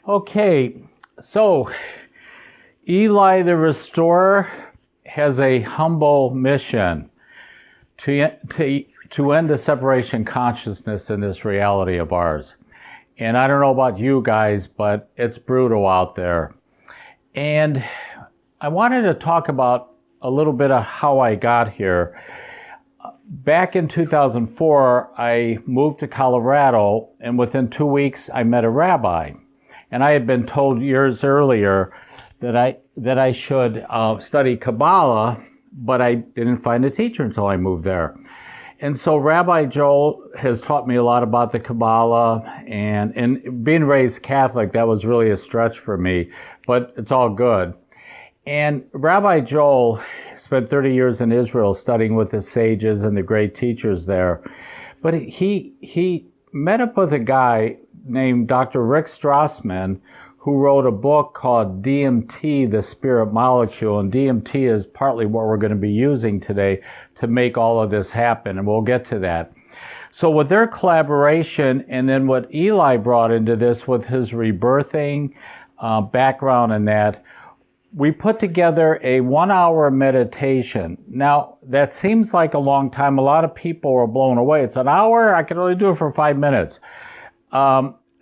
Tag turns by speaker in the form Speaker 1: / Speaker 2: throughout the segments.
Speaker 1: Okay, so Eli the Restorer has a humble mission to end the separation consciousness in this reality of ours. And I don't know about you guys, but it's brutal out there. And I wanted to talk about a little bit of how I got here. Back in 2004, I moved to Colorado, and within 2 weeks, I met a rabbi. And I had been told years earlier that I should study Kabbalah, but I didn't find a teacher until I moved there. And so Rabbi Joel has taught me a lot about the Kabbalah, and being raised Catholic, that was really a stretch for me, but it's all good. And Rabbi Joel spent 30 years in Israel studying with the sages and the great teachers there. But he met up with a guy named Dr. Rick Strassman, who wrote a book called DMT, the Spirit Molecule. And DMT is partly what we're going to be using today to make all of this happen, and we'll get to that. So with their collaboration, and then what Eli brought into this with his rebirthing background and that, we put together a 1-hour meditation. Now, that seems like a long time. A lot of people are blown away. It's an hour? I can only do it for 5 minutes.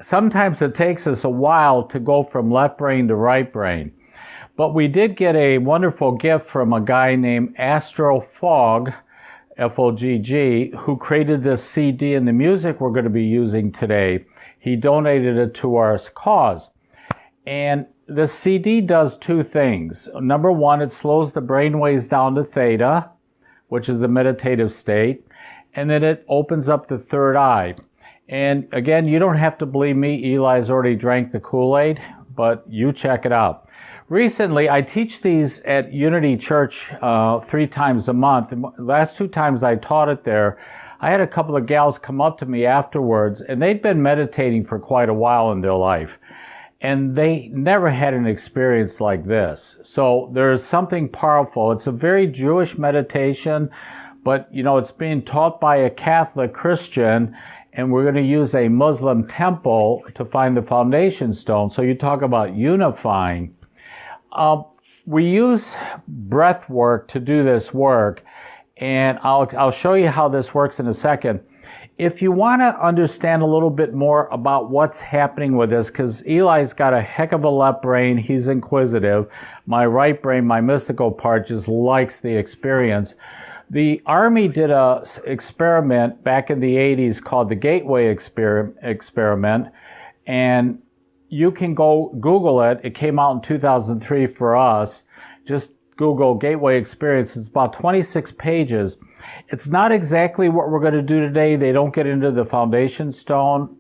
Speaker 1: Sometimes it takes us a while to go from left brain to right brain. But we did get a wonderful gift from a guy named Astro Fogg, F-O-G-G, who created this CD and the music we're going to be using today. He donated it to our cause. And the CD does two things. Number one, it slows the brain waves down to theta, which is the meditative state, and then it opens up the third eye. And again, you don't have to believe me. Eli's already drank the Kool-Aid, but you check it out. Recently, I teach these at Unity Church 3 times a month. And the last 2 times I taught it there, I had a couple of gals come up to me afterwards, and they'd been meditating for quite a while in their life. And they never had an experience like this. So there's something powerful. It's a very Jewish meditation, but it's being taught by a Catholic Christian, and we're going to use a Muslim temple to find the foundation stone. So you talk about unifying. We use breath work to do this work, and I'll show you how this works in a second. If you want to understand a little bit more about what's happening with this, because Eli's got a heck of a left brain, he's inquisitive. My right brain, my mystical part, just likes the experience. The Army did a experiment back in the 80s called the Gateway Experiment, and you can go Google it. It came out in 2003 for us. Just Google Gateway Experience. It's about 26 pages. It's not exactly what we're going to do today. They don't get into the foundation stone,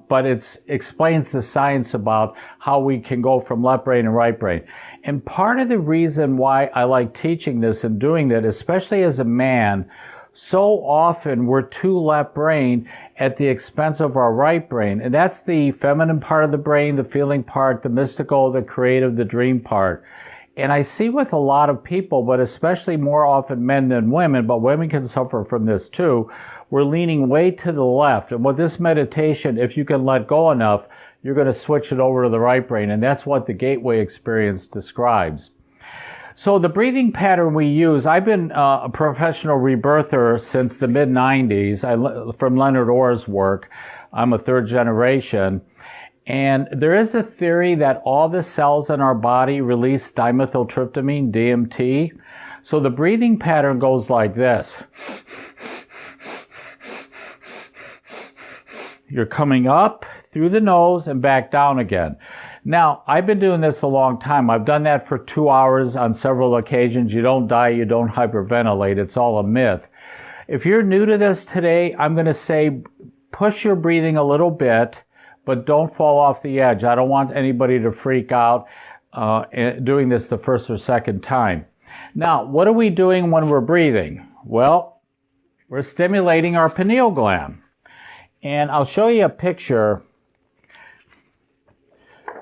Speaker 1: but it explains the science about how we can go from left brain and right brain. And part of the reason why I like teaching this and doing that, especially as a man, so often we're too left brain at the expense of our right brain. And that's the feminine part of the brain, the feeling part, the mystical, the creative, the dream part. And I see with a lot of people, but especially more often men than women, but women can suffer from this too, we're leaning way to the left. And with this meditation, if you can let go enough, you're going to switch it over to the right brain. And that's what the Gateway Experience describes. So the breathing pattern we use, I've been a professional rebirther since the mid-90s from Leonard Orr's work. I'm a 3rd generation. And there is a theory that all the cells in our body release dimethyltryptamine, DMT. So the breathing pattern goes like this. You're coming up through the nose and back down again. Now, I've been doing this a long time. I've done that for 2 hours on several occasions. You don't die, you don't hyperventilate. It's all a myth. If you're new to this today, I'm going to say push your breathing a little bit, but don't fall off the edge. I don't want anybody to freak out doing this the first or second time. Now, what are we doing when we're breathing? Well, we're stimulating our pineal gland. And I'll show you a picture.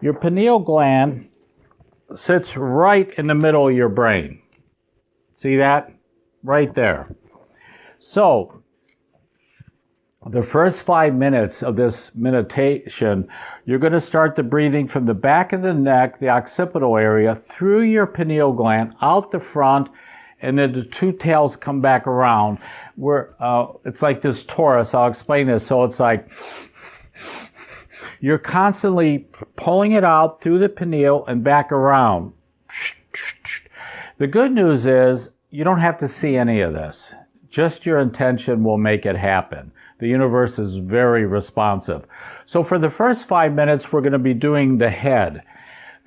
Speaker 1: Your pineal gland sits right in the middle of your brain. See that? Right there. So, The first 5 minutes of this meditation, you're going to start the breathing from the back of the neck, the occipital area, through your pineal gland, out the front, and then the two tails come back around. It's like this torus. I'll explain this. So it's like you're constantly pulling it out through the pineal and back around. The good news is you don't have to see any of this. Just your intention will make it happen. The universe is very responsive. So for the first 5 minutes, we're going to be doing the head.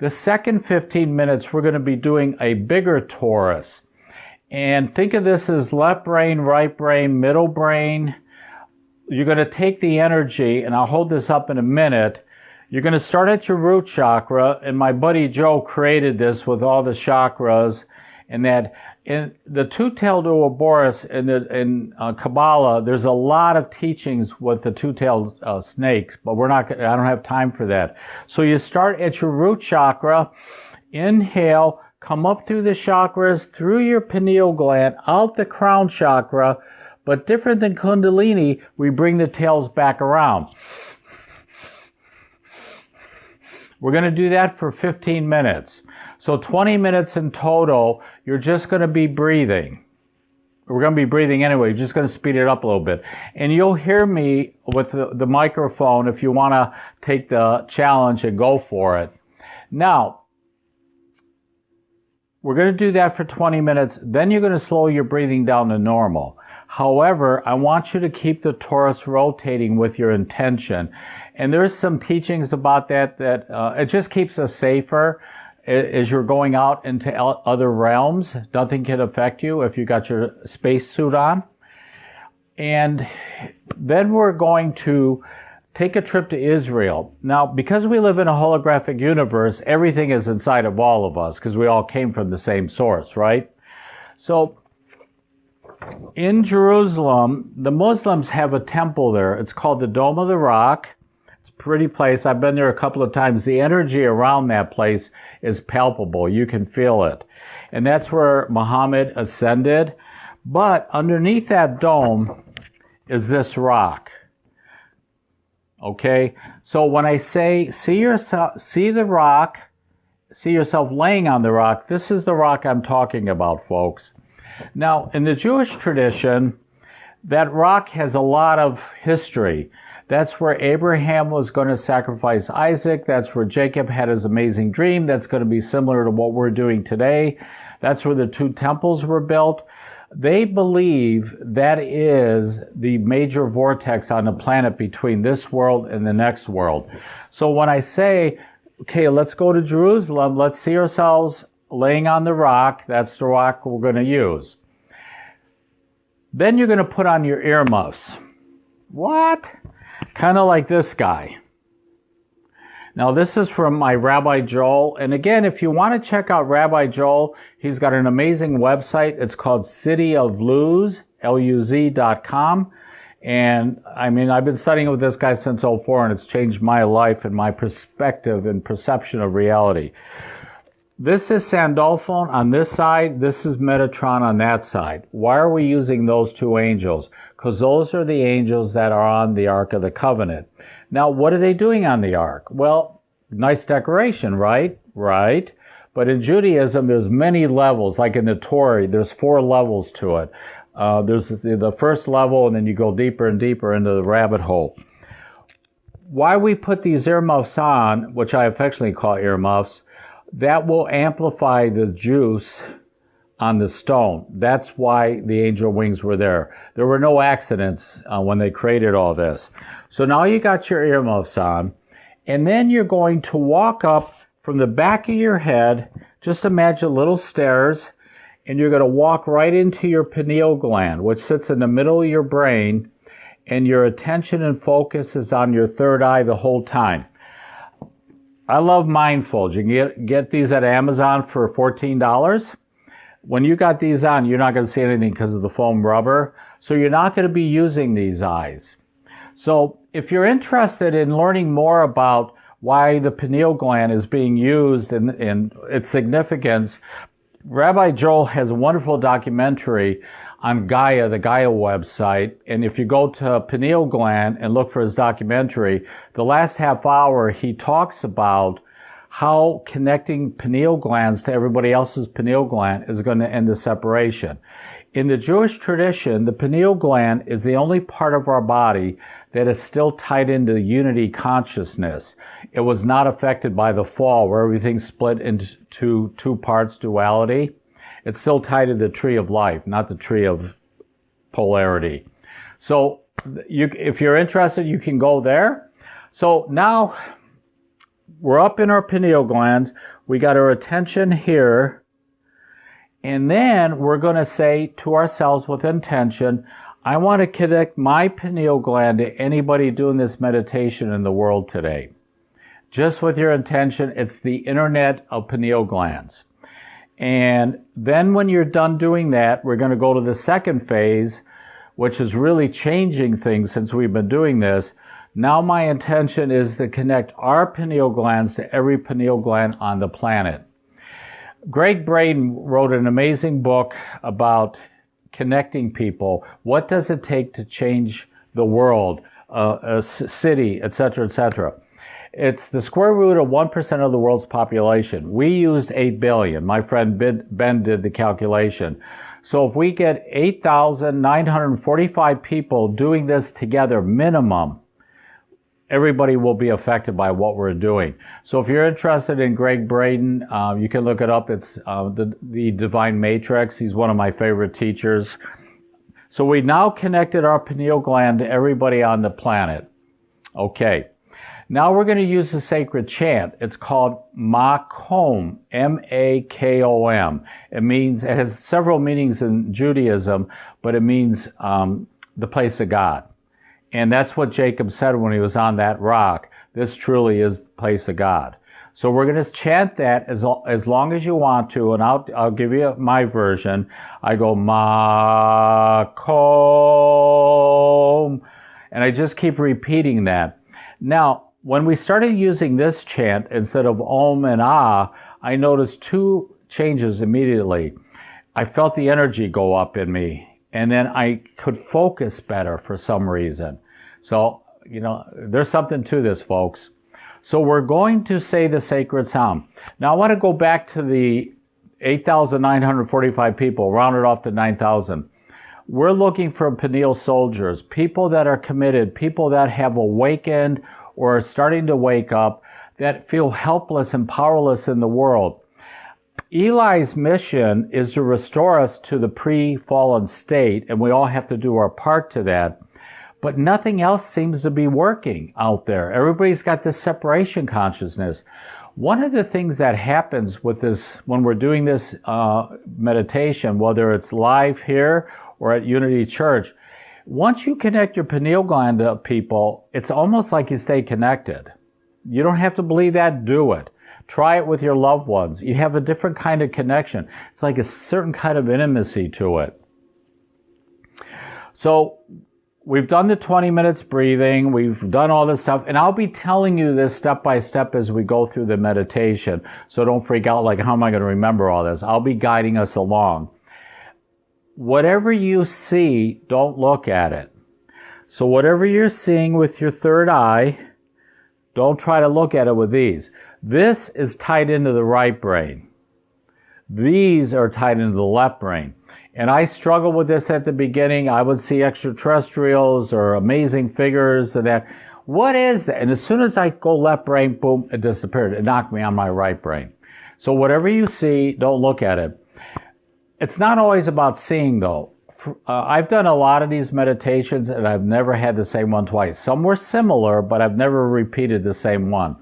Speaker 1: The second 15 minutes, we're going to be doing a bigger torus. And think of this as left brain, right brain, middle brain. You're going to take the energy, and I'll hold this up in a minute. You're going to start at your root chakra, and my buddy Joe created this with all the chakras, and that in the two-tailed Ouroboros in Kabbalah, there's a lot of teachings with the two-tailed snakes, but I don't have time for that. So you start at your root chakra, inhale, come up through the chakras, through your pineal gland, out the crown chakra, but different than Kundalini, we bring the tails back around. We're going to do that for 15 minutes. So 20 minutes in total, you're just going to be breathing. We're going to be breathing anyway, you're just going to speed it up a little bit. And you'll hear me with the microphone if you want to take the challenge and go for it. Now, we're going to do that for 20 minutes. Then you're going to slow your breathing down to normal. However, I want you to keep the torus rotating with your intention. And there's some teachings about that it just keeps us safer as you're going out into other realms. Nothing can affect you if you got your spacesuit on. And then we're going to take a trip to Israel. Now, because we live in a holographic universe, everything is inside of all of us because we all came from the same source, right? So in Jerusalem, the Muslims have a temple there. It's called the Dome of the Rock. It's a pretty place. I've been there a couple of times. The energy around that place is palpable. You can feel it. And that's where Muhammad ascended. But underneath that dome is this rock. Okay? So when I say see the rock, see yourself laying on the rock, this is the rock I'm talking about, folks. Now, in the Jewish tradition, that rock has a lot of history. That's where Abraham was going to sacrifice Isaac. That's where Jacob had his amazing dream. That's going to be similar to what we're doing today. That's where the two temples were built. They believe that is the major vortex on the planet between this world and the next world. So when I say, okay, let's go to Jerusalem, let's see ourselves laying on the rock, that's the rock we're going to use. Then you're going to put on your earmuffs. What? Kind of like this guy. Now this is from my Rabbi Joel. And again, if you want to check out Rabbi Joel, he's got an amazing website. It's called cityofluz, Luz.com. And I mean, I've been studying with this guy since 2004, and it's changed my life and my perspective and perception of reality. This is Sandalphon on this side. This is Metatron on that side. Why are we using those two angels? Because those are the angels that are on the Ark of the Covenant. Now, what are they doing on the Ark? Well, nice decoration, right? Right. But in Judaism, there's many levels. Like in the Torah, there's 4 levels to it. There's the first level, and then you go deeper and deeper into the rabbit hole. Why we put these earmuffs on, which I affectionately call earmuffs, that will amplify the juice on the stone. That's why the angel wings were there. There were no accidents when they created all this. So now you got your earmuffs on, and then you're going to walk up from the back of your head. Just imagine little stairs, and you're going to walk right into your pineal gland, which sits in the middle of your brain, and your attention and focus is on your third eye the whole time. I love Mindfold. You can get these at Amazon for $14. When you got these on, you're not going to see anything because of the foam rubber. So you're not going to be using these eyes. So if you're interested in learning more about why the pineal gland is being used and its significance, Rabbi Joel has a wonderful documentary on Gaia, the Gaia website. And if you go to pineal gland and look for his documentary, the last half hour, he talks about how connecting pineal glands to everybody else's pineal gland is going to end the separation. In the Jewish tradition, the pineal gland is the only part of our body that is still tied into unity consciousness. It was not affected by the fall where everything split into two parts, duality. It's still tied to the tree of life, not the tree of polarity. So if you're interested, you can go there. So now we're up in our pineal glands. We got our attention here. And then we're going to say to ourselves with intention, I want to connect my pineal gland to anybody doing this meditation in the world today. Just with your intention, it's the internet of pineal glands. And then when you're done doing that, we're going to go to the second phase, which is really changing things since we've been doing this. Now my intention is to connect our pineal glands to every pineal gland on the planet. Gregg Braden wrote an amazing book about connecting people. What does it take to change the world, a city, etc., etc.? It's the square root of 1% of the world's population. We used 8 billion. My friend Ben did the calculation. So if we get 8,945 people doing this together, minimum, everybody will be affected by what we're doing. So if you're interested in Gregg Braden, you can look it up. It's the Divine Matrix. He's one of my favorite teachers. So we now connected our pineal gland to everybody on the planet. Okay. Now we're going to use the sacred chant. It's called Makom, M-A-K-O-M. It has several meanings in Judaism, but it means the place of God. And that's what Jacob said when he was on that rock. This truly is the place of God. So we're going to chant that as long as you want to, and I'll give you my version. I go Makom, and I just keep repeating that. Now, when we started using this chant instead of Om and Ah, I noticed two changes immediately. I felt the energy go up in me, and then I could focus better for some reason. So, there's something to this, folks. So we're going to say the sacred sound. Now I want to go back to the 8,945 people, rounded off to 9,000. We're looking for pineal soldiers, people that are committed, people that have awakened or are starting to wake up, that feel helpless and powerless in the world. Eli's mission is to restore us to the pre-fallen state, and we all have to do our part to that. But nothing else seems to be working out there. Everybody's got this separation consciousness. One of the things that happens with this, when we're doing this meditation, whether it's live here or at Unity Church, once you connect your pineal gland to people, it's almost like you stay connected. You don't have to believe that, do it. Try it with your loved ones. You have a different kind of connection. It's like a certain kind of intimacy to it. So we've done the 20 minutes breathing. We've done all this stuff. And I'll be telling you this step by step as we go through the meditation. So don't freak out like, how am I going to remember all this? I'll be guiding us along. Whatever you see, don't look at it. So whatever you're seeing with your third eye, don't try to look at it with these. This is tied into the right brain. These are tied into the left brain. And I struggled with this at the beginning. I would see extraterrestrials or amazing figures and that. What is that? And as soon as I go left brain, boom, it disappeared. It knocked me on my right brain. So whatever you see, don't look at it. It's not always about seeing, though. I've done a lot of these meditations, and I've never had the same one twice. Some were similar, but I've never repeated the same one.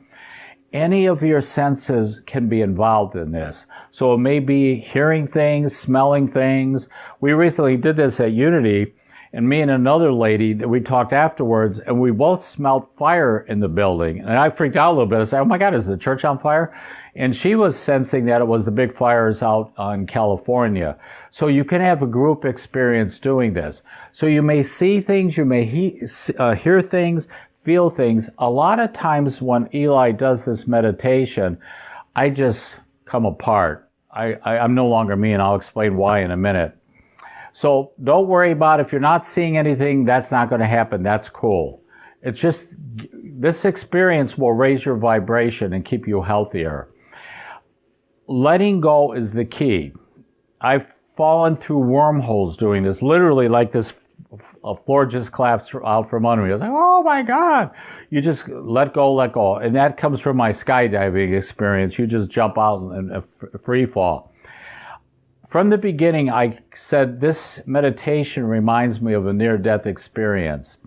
Speaker 1: Any of your senses can be involved in this. So it may be hearing things, smelling things. We recently did this at Unity, and me and another lady, we talked afterwards, and we both smelled fire in the building. And I freaked out a little bit. I said, oh my God, is the church on fire? And she was sensing that it was the big fires out in California. So you can have a group experience doing this. So you may see things, you may hear things, feel things. A lot of times when Eli does this meditation, I just come apart. I'm no longer me, and I'll explain why in a minute. So don't worry about if you're not seeing anything, that's not going to happen. That's cool. It's just this experience will raise your vibration and keep you healthier. Letting go is the key. I've fallen through wormholes doing this, literally like this floor just collapsed out from under me. I was like, oh my God. You just let go. And that comes from my skydiving experience. You just jump out and free fall. From the beginning, I said this meditation reminds me of a near-death experience.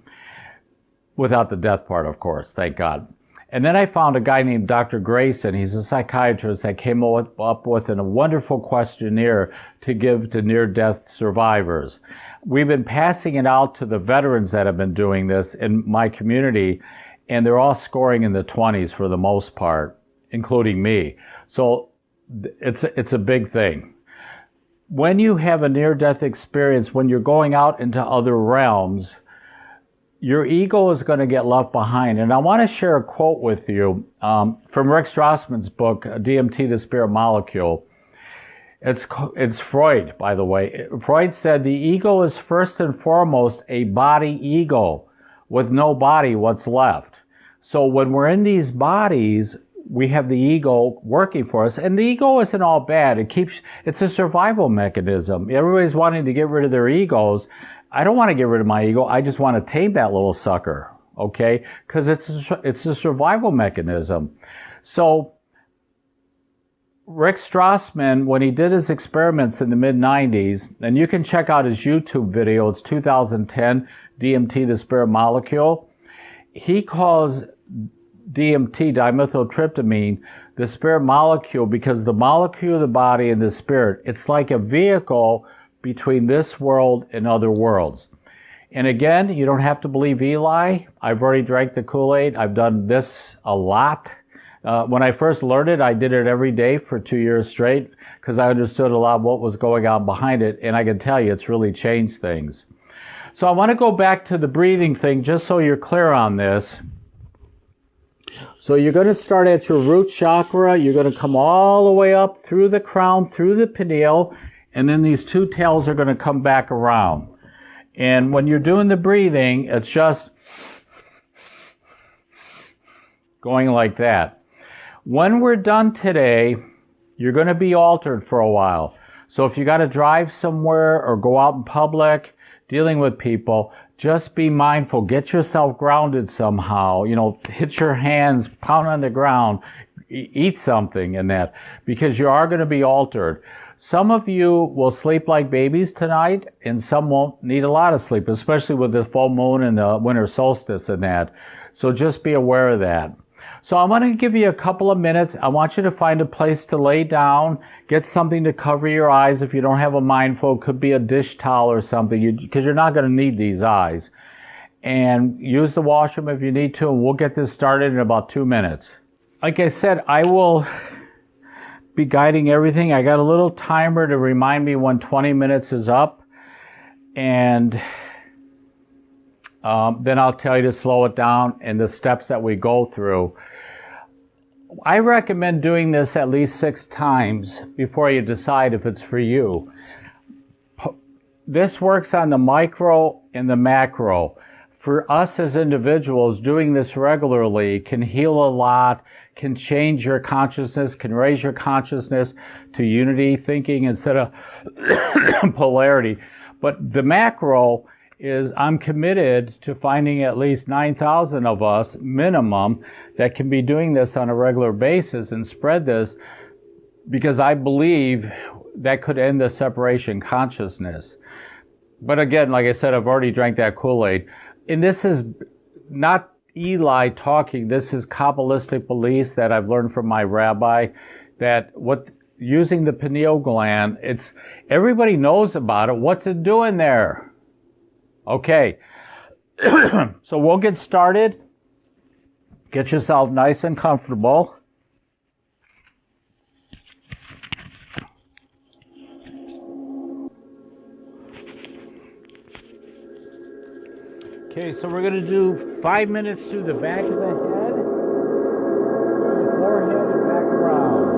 Speaker 1: Without the death part, of course, thank God. And then I found a guy named Dr. Grayson. He's a psychiatrist that came up with a wonderful questionnaire to give to near-death survivors. We've been passing it out to the veterans that have been doing this in my community, and they're all scoring in the 20s for the most part, including me. So it's a big thing. When you have a near-death experience, when you're going out into other realms, your ego is going to get left behind. And I want to share a quote with you from Rick Strassman's book, DMT, the Spirit Molecule. It's Freud, by the way. Freud said the ego is first and foremost a body ego. With no body, what's left? So when we're in these bodies, we have the ego working for us. And the ego isn't all bad. It's a survival mechanism. Everybody's wanting to get rid of their egos. I don't want to get rid of my ego. I just want to tame that little sucker, okay? Because it's a survival mechanism. So Rick Strassman, when he did his experiments in the mid-90s, and you can check out his YouTube video, it's 2010, DMT, the Spirit Molecule. He calls DMT, dimethyltryptamine, the spirit molecule, because the molecule of the body and the spirit, it's like a vehicle between this world and other worlds. And again, you don't have to believe Eli. I've already drank the Kool-Aid. I've done this a lot. When I first learned it, I did it every day for 2 years straight because I understood a lot of what was going on behind it. And I can tell you, it's really changed things. So I want to go back to the breathing thing just so you're clear on this. So you're going to start at your root chakra. You're going to come all the way up through the crown, through the pineal, and then these two tails are going to come back around. And when you're doing the breathing, it's just going like that. When we're done today, you're going to be altered for a while. So if you got to drive somewhere or go out in public, dealing with people, just be mindful. Get yourself grounded somehow. Hit your hands, pound on the ground, eat something in that, because you are going to be altered. Some of you will sleep like babies tonight, and some won't need a lot of sleep, especially with the full moon and the winter solstice and that. So just be aware of that. So I'm going to give you a couple of minutes. I want you to find a place to lay down, get something to cover your eyes. If you don't have a mindful, it could be a dish towel or something, because you're not going to need these eyes. And use the washroom if you need to, and we'll get this started in about 2 minutes. Like I said, I will be guiding everything. I got a little timer to remind me when 20 minutes is up. And then I'll tell you to slow it down and the steps that we go through. I recommend doing this at least 6 times before you decide if it's for you. This works on the micro and the macro. For us as individuals, doing this regularly can heal a lot, can change your consciousness, can raise your consciousness to unity thinking instead of polarity. But the macro is I'm committed to finding at least 9,000 of us minimum that can be doing this on a regular basis and spread this, because I believe that could end the separation consciousness. But again, like I said, I've already drank that Kool-Aid. And this is not Eli talking. This is Kabbalistic beliefs that I've learned from my rabbi, that using the pineal gland, everybody knows about it. What's it doing there? Okay, so we'll get started. Get yourself nice and comfortable. Okay, so we're going to do 5 minutes through the back of the head, through the forehead, and back around.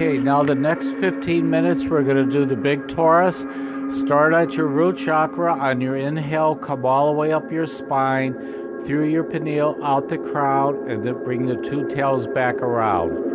Speaker 1: Okay, now the next 15 minutes we're going to do the big torus. Start at your root chakra. On your inhale, come all the way up your spine, through your pineal, out the crown, and then bring the two tails back around.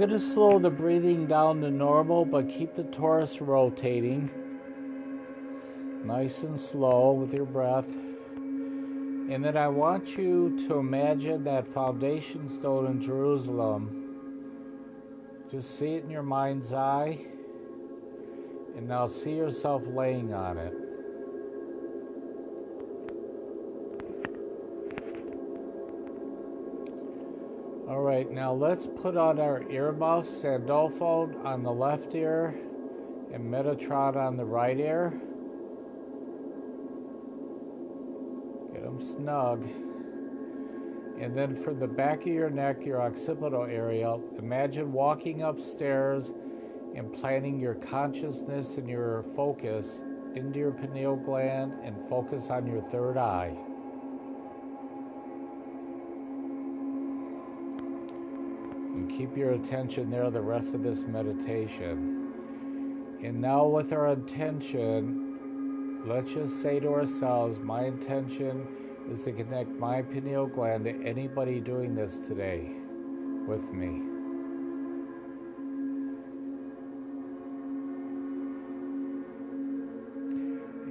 Speaker 1: going to slow the breathing down to normal, but keep the torus rotating. Nice and slow with your breath. And then I want you to imagine that foundation stone in Jerusalem. Just see it in your mind's eye. And now see yourself laying on it. All right, now let's put on our earmuffs, Sandalphon on the left ear and Metatron on the right ear. Get them snug. And then for the back of your neck, your occipital area, imagine walking upstairs and planting your consciousness and your focus into your pineal gland and focus on your third eye. And keep your attention there the rest of this meditation. And now with our intention, let's just say to ourselves, my intention is to connect my pineal gland to anybody doing this today with me.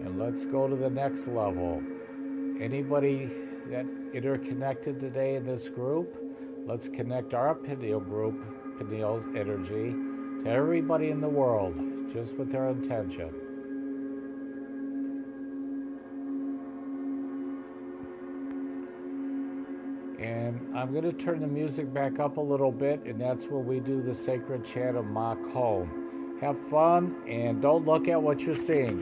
Speaker 1: And let's go to the next level. Anybody that interconnected today in this group, let's connect our pineal group, pineal's energy, to everybody in the world, just with our intention. And I'm going to turn the music back up a little bit, and that's where we do the sacred chant of Makom. Have fun, and don't look at what you're seeing.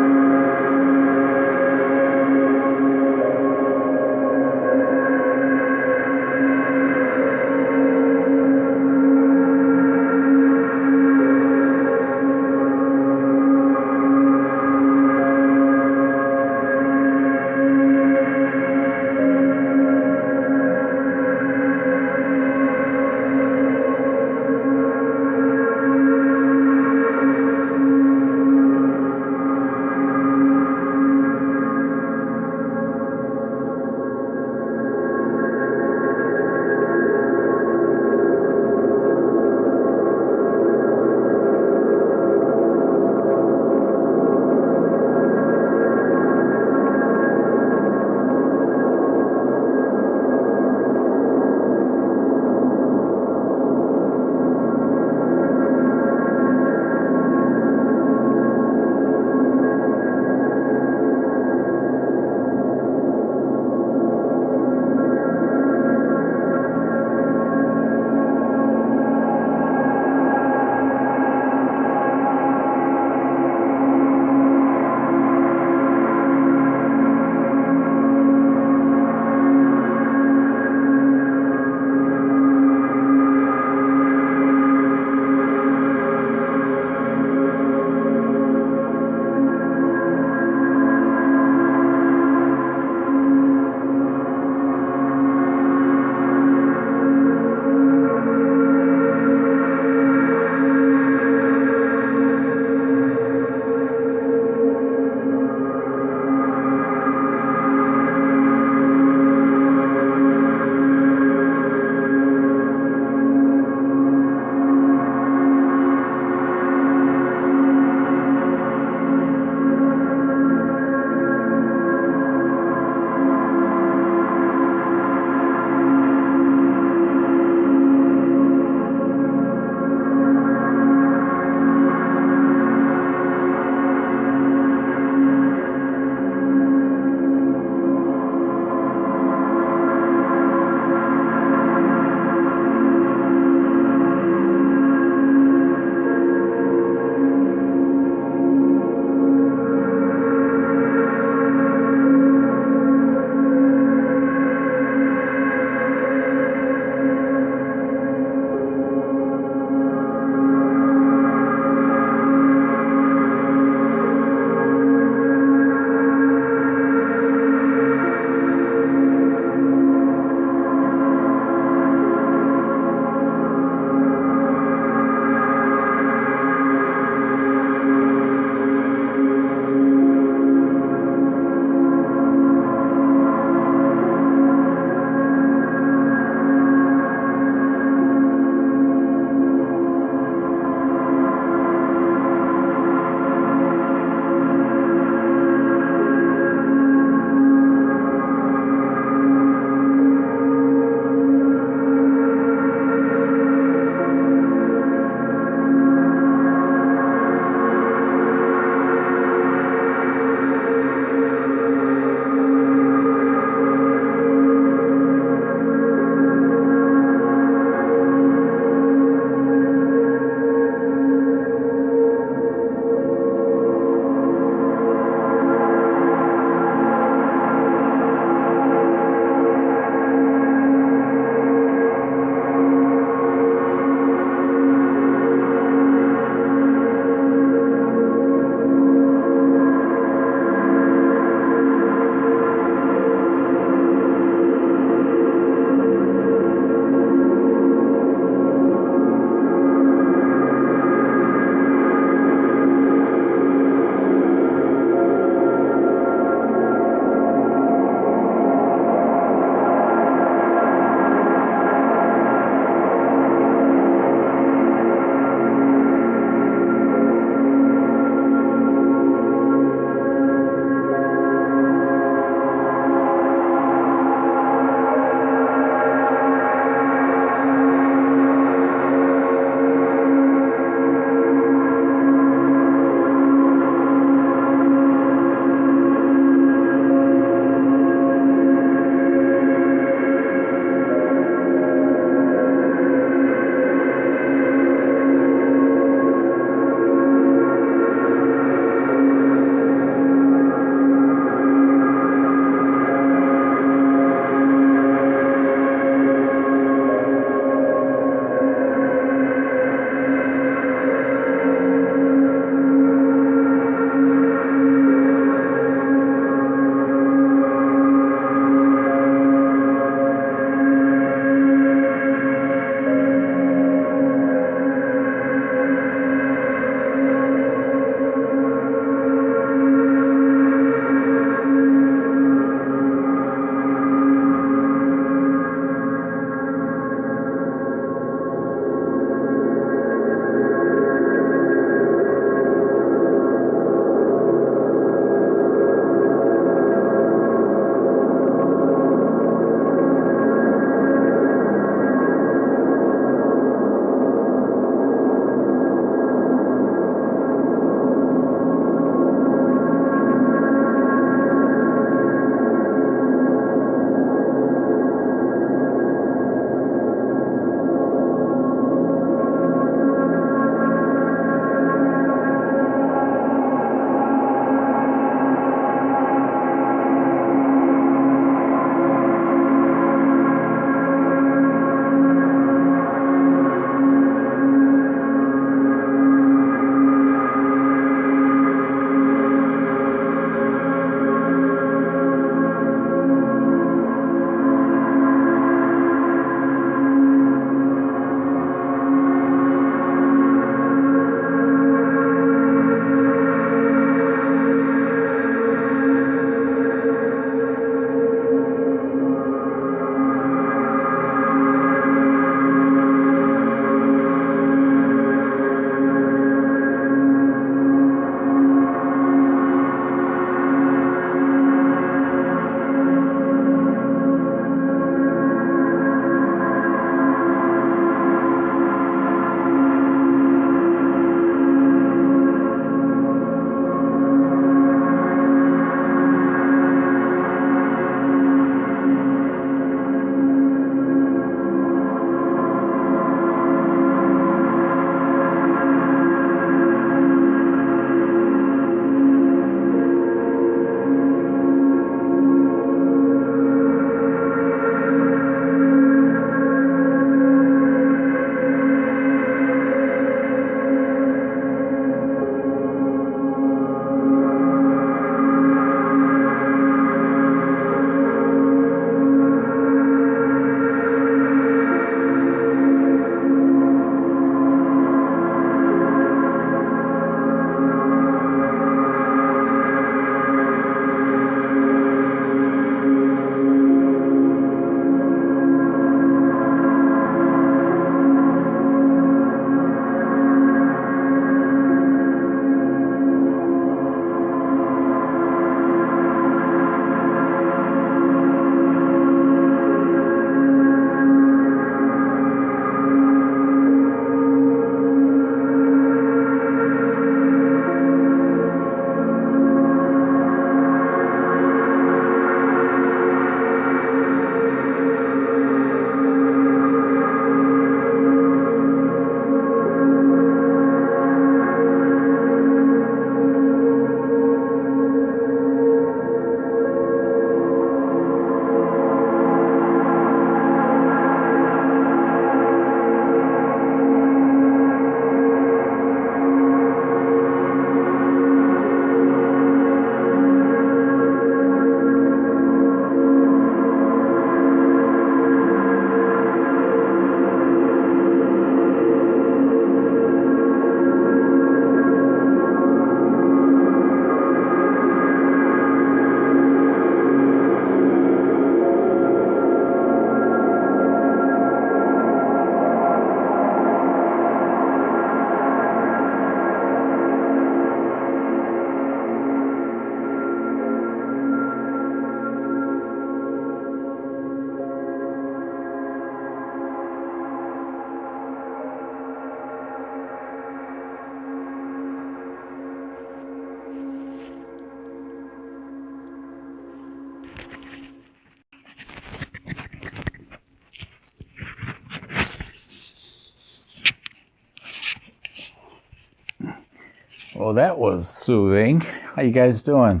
Speaker 1: Well, that was soothing. How you guys doing?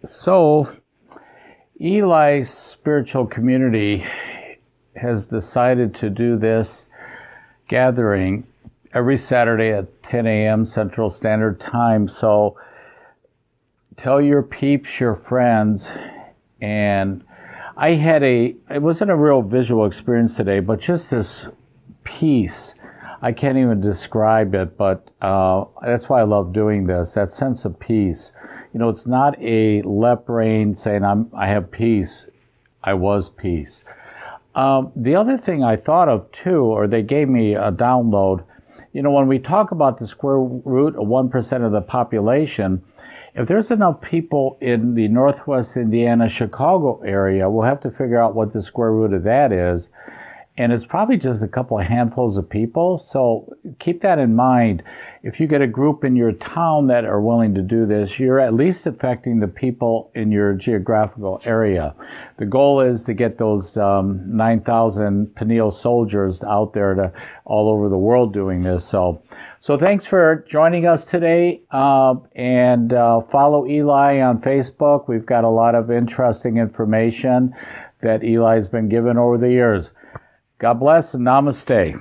Speaker 1: So, Eli's spiritual community has decided to do this gathering every Saturday at 10 a.m. Central Standard Time. So, tell your peeps, your friends, and it wasn't a real visual experience today, but just this peace. I can't even describe it, but that's why I love doing this, that sense of peace. You know, it's not a left brain saying, I have peace. I was peace. The other thing I thought of too, or they gave me a download, you know, when we talk about the square root of 1% of the population, if there's enough people in the Northwest Indiana, Chicago area, we'll have to figure out what the square root of that is. And it's probably just a couple of handfuls of people. So keep that in mind. If you get a group in your town that are willing to do this, you're at least affecting the people in your geographical area. The goal is to get those 9,000 Peniel soldiers out there to all over the world doing this. So thanks for joining us today. And follow Eli on Facebook. We've got a lot of interesting information that Eli's been given over the years. God bless and namaste.